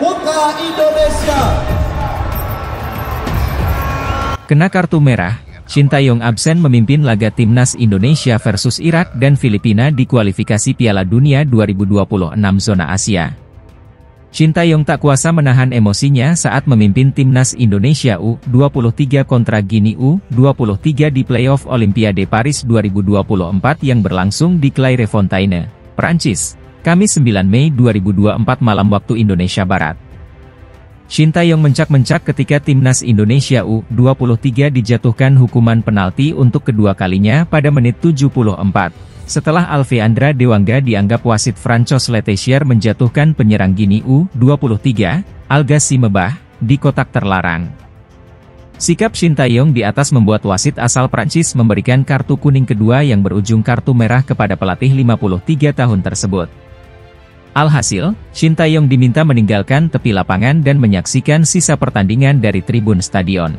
Putra Indonesia. Kena kartu merah, Shin Tae-yong absen memimpin laga timnas Indonesia versus Irak dan Filipina di kualifikasi Piala Dunia 2026 zona Asia. Shin Tae-yong tak kuasa menahan emosinya saat memimpin timnas Indonesia U23 kontra Guinea U23 di playoff Olimpiade Paris 2024 yang berlangsung di Clairefontaine, Prancis, Kamis 9 Mei 2024 malam waktu Indonesia Barat. Shin Tae-yong mencak-mencak ketika timnas Indonesia U23 dijatuhkan hukuman penalti untuk kedua kalinya pada menit 74, setelah Alveandra Dewangga dianggap wasit Francois Letessier menjatuhkan penyerang Guinea U23, Al-Ghazi Mebah, di kotak terlarang. Sikap Shin Tae-yong di atas membuat wasit asal Prancis memberikan kartu kuning kedua yang berujung kartu merah kepada pelatih 53 tahun tersebut. Alhasil, Shin Tae-yong diminta meninggalkan tepi lapangan dan menyaksikan sisa pertandingan dari tribun stadion.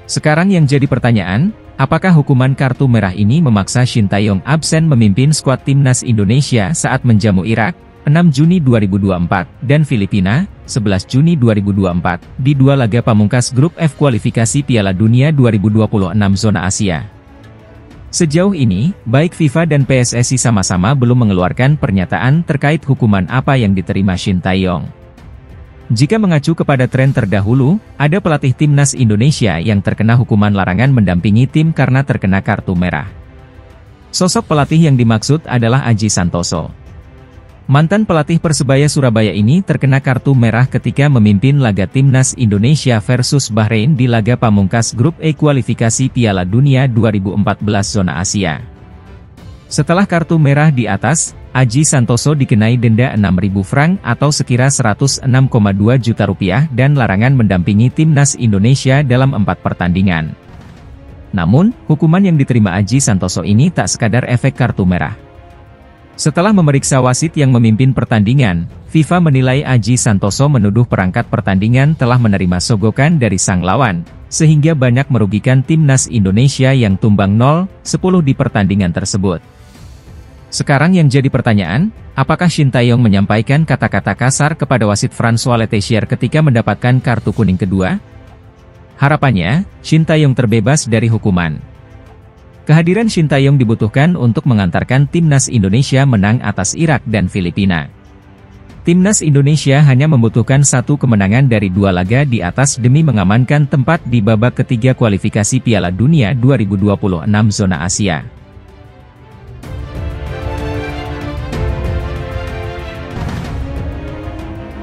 Sekarang yang jadi pertanyaan, apakah hukuman kartu merah ini memaksa Shin Tae-yong absen memimpin skuad timnas Indonesia saat menjamu Irak, 6 Juni 2024, dan Filipina, 11 Juni 2024, di dua laga pamungkas grup F kualifikasi Piala Dunia 2026 zona Asia? Sejauh ini, baik FIFA dan PSSI sama-sama belum mengeluarkan pernyataan terkait hukuman apa yang diterima Shin Tae-yong. Jika mengacu kepada tren terdahulu, ada pelatih timnas Indonesia yang terkena hukuman larangan mendampingi tim karena terkena kartu merah. Sosok pelatih yang dimaksud adalah Aji Santoso. Mantan pelatih Persebaya Surabaya ini terkena kartu merah ketika memimpin laga timnas Indonesia versus Bahrain di laga pamungkas grup E kualifikasi Piala Dunia 2014 zona Asia. Setelah kartu merah di atas, Aji Santoso dikenai denda 6.000 franc atau sekira 106,2 juta rupiah dan larangan mendampingi timnas Indonesia dalam 4 pertandingan. Namun, hukuman yang diterima Aji Santoso ini tak sekadar efek kartu merah. Setelah memeriksa wasit yang memimpin pertandingan, FIFA menilai Aji Santoso menuduh perangkat pertandingan telah menerima sogokan dari sang lawan, sehingga banyak merugikan timnas Indonesia yang tumbang 0-10 di pertandingan tersebut. Sekarang yang jadi pertanyaan, apakah Shin Tae-yong menyampaikan kata-kata kasar kepada wasit Francois Letessier ketika mendapatkan kartu kuning kedua? Harapannya, Shin Tae-yong terbebas dari hukuman. Kehadiran Shin Tae-yong dibutuhkan untuk mengantarkan timnas Indonesia menang atas Irak dan Filipina. Timnas Indonesia hanya membutuhkan 1 kemenangan dari 2 laga di atas demi mengamankan tempat di babak ketiga kualifikasi Piala Dunia 2026 zona Asia.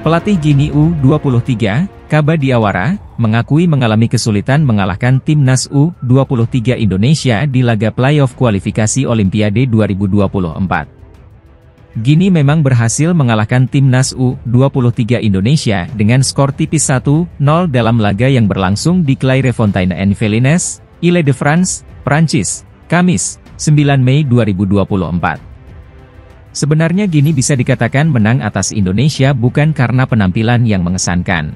Pelatih Guinea U23, Kaba Diawara, mengakui mengalami kesulitan mengalahkan timnas U23 Indonesia di laga playoff kualifikasi Olimpiade 2024. Guinea memang berhasil mengalahkan timnas U23 Indonesia dengan skor tipis 1-0 dalam laga yang berlangsung di Clairefontaine-en-Yvelines, Ile-de-France, Prancis, Kamis, 9 Mei 2024. Sebenarnya Guinea bisa dikatakan menang atas Indonesia bukan karena penampilan yang mengesankan.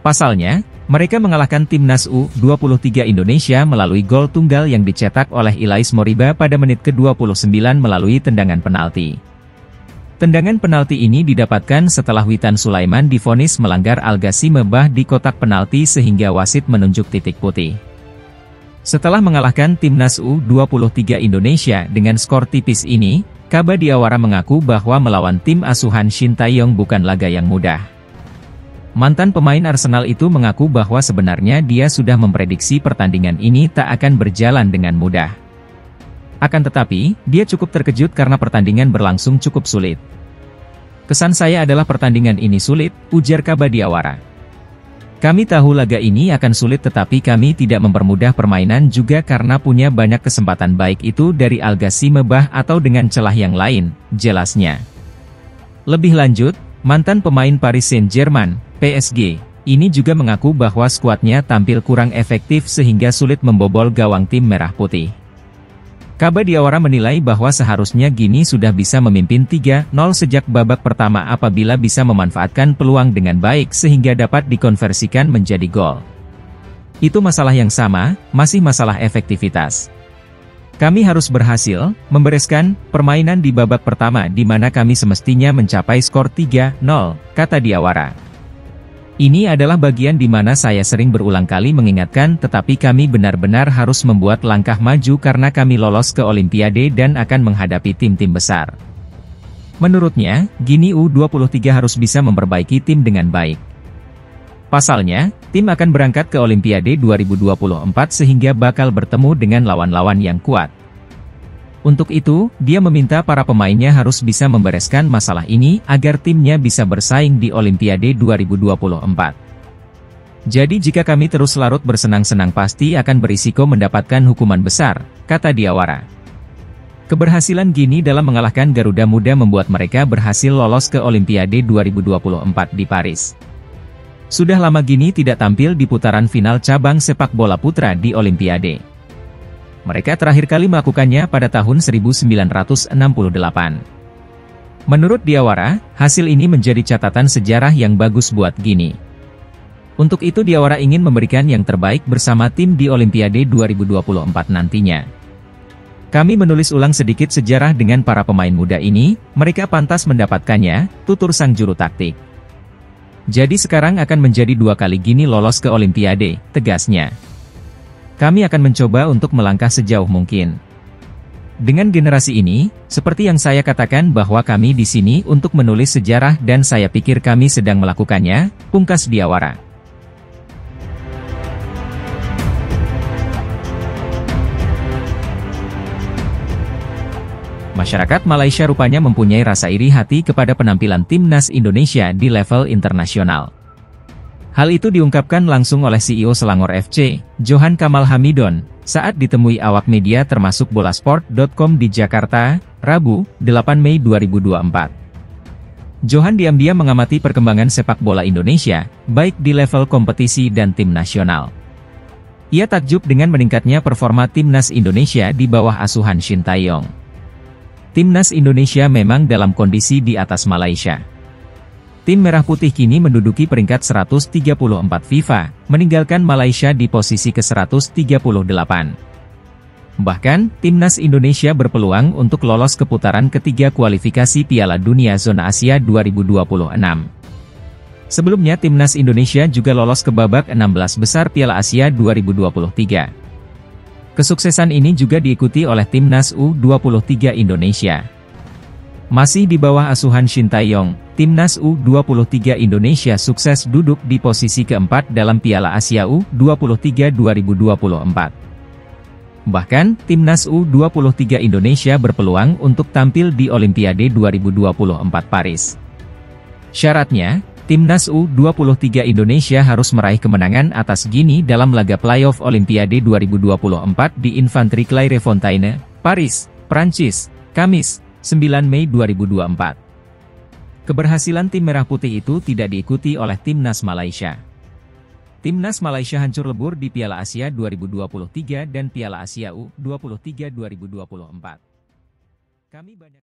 Pasalnya, mereka mengalahkan timnas U23 Indonesia melalui gol tunggal yang dicetak oleh Ilais Moriba pada menit ke-29 melalui tendangan penalti. Tendangan penalti ini didapatkan setelah Witan Sulaiman divonis melanggar Al-Ghazi Mebah di kotak penalti sehingga wasit menunjuk titik putih. Setelah mengalahkan timnas U23 Indonesia dengan skor tipis ini, Kaba Diawara mengaku bahwa melawan tim asuhan Shin Tae-yong bukan laga yang mudah. Mantan pemain Arsenal itu mengaku bahwa sebenarnya dia sudah memprediksi pertandingan ini tak akan berjalan dengan mudah. Akan tetapi, dia cukup terkejut karena pertandingan berlangsung cukup sulit. Kesan saya adalah pertandingan ini sulit, ujar Kaba Diawara. Kami tahu laga ini akan sulit tetapi kami tidak mempermudah permainan juga karena punya banyak kesempatan baik itu dari Al-Ghazi Mebah atau dengan celah yang lain, jelasnya. Lebih lanjut, mantan pemain Paris Saint-Germain, PSG, ini juga mengaku bahwa skuadnya tampil kurang efektif sehingga sulit membobol gawang tim Merah Putih. Kaba Diawara menilai bahwa seharusnya Guinea sudah bisa memimpin 3-0 sejak babak pertama apabila bisa memanfaatkan peluang dengan baik sehingga dapat dikonversikan menjadi gol. Itu masalah yang sama, masih masalah efektivitas. Kami harus berhasil membereskan permainan di babak pertama di mana kami semestinya mencapai skor 3-0, kata Diawara. Ini adalah bagian di mana saya sering berulang kali mengingatkan tetapi kami benar-benar harus membuat langkah maju karena kami lolos ke Olimpiade dan akan menghadapi tim-tim besar. Menurutnya, Gini U23 harus bisa memperbaiki tim dengan baik. Pasalnya, tim akan berangkat ke Olimpiade 2024 sehingga bakal bertemu dengan lawan-lawan yang kuat. Untuk itu, dia meminta para pemainnya harus bisa membereskan masalah ini agar timnya bisa bersaing di Olimpiade 2024. Jadi jika kami terus larut bersenang-senang pasti akan berisiko mendapatkan hukuman besar, kata Diawara. Keberhasilan Gini dalam mengalahkan Garuda Muda membuat mereka berhasil lolos ke Olimpiade 2024 di Paris. Sudah lama Gini tidak tampil di putaran final cabang sepak bola putra di Olimpiade. Mereka terakhir kali melakukannya pada tahun 1968. Menurut Diawara, hasil ini menjadi catatan sejarah yang bagus buat Gini. Untuk itu Diawara ingin memberikan yang terbaik bersama tim di Olimpiade 2024 nantinya. Kami menulis ulang sedikit sejarah dengan para pemain muda ini, mereka pantas mendapatkannya, tutur sang juru taktik. Jadi sekarang akan menjadi 2 kali Gini lolos ke Olimpiade, tegasnya. Kami akan mencoba untuk melangkah sejauh mungkin. Dengan generasi ini, seperti yang saya katakan bahwa kami di sini untuk menulis sejarah dan saya pikir kami sedang melakukannya, pungkas Diawara. Masyarakat Malaysia rupanya mempunyai rasa iri hati kepada penampilan timnas Indonesia di level internasional. Hal itu diungkapkan langsung oleh CEO Selangor FC, Johan Kamal Hamidon, saat ditemui awak media termasuk bolasport.com di Jakarta, Rabu, 8 Mei 2024. Johan diam-diam mengamati perkembangan sepak bola Indonesia, baik di level kompetisi dan tim nasional. Ia takjub dengan meningkatnya performa timnas Indonesia di bawah asuhan Shin Tae-yong. Timnas Indonesia memang dalam kondisi di atas Malaysia. Tim Merah Putih kini menduduki peringkat 134 FIFA, meninggalkan Malaysia di posisi ke-138. Bahkan, Timnas Indonesia berpeluang untuk lolos ke putaran ketiga kualifikasi Piala Dunia Zona Asia 2026. Sebelumnya Timnas Indonesia juga lolos ke babak 16 besar Piala Asia 2023. Kesuksesan ini juga diikuti oleh Timnas U23 Indonesia. Masih di bawah asuhan Shin Tae-yong, Timnas U23 Indonesia sukses duduk di posisi keempat dalam Piala Asia U23 2024. Bahkan, Timnas U23 Indonesia berpeluang untuk tampil di Olimpiade 2024 Paris. Syaratnya, Timnas U23 Indonesia harus meraih kemenangan atas Gini dalam laga playoff Olimpiade 2024 di Infantry Clairefontaine, Paris, Prancis, Kamis, 9 Mei 2024. Keberhasilan tim Merah Putih itu tidak diikuti oleh Timnas Malaysia. Timnas Malaysia hancur lebur di Piala Asia 2023 dan Piala Asia U23 2024. Kami banyak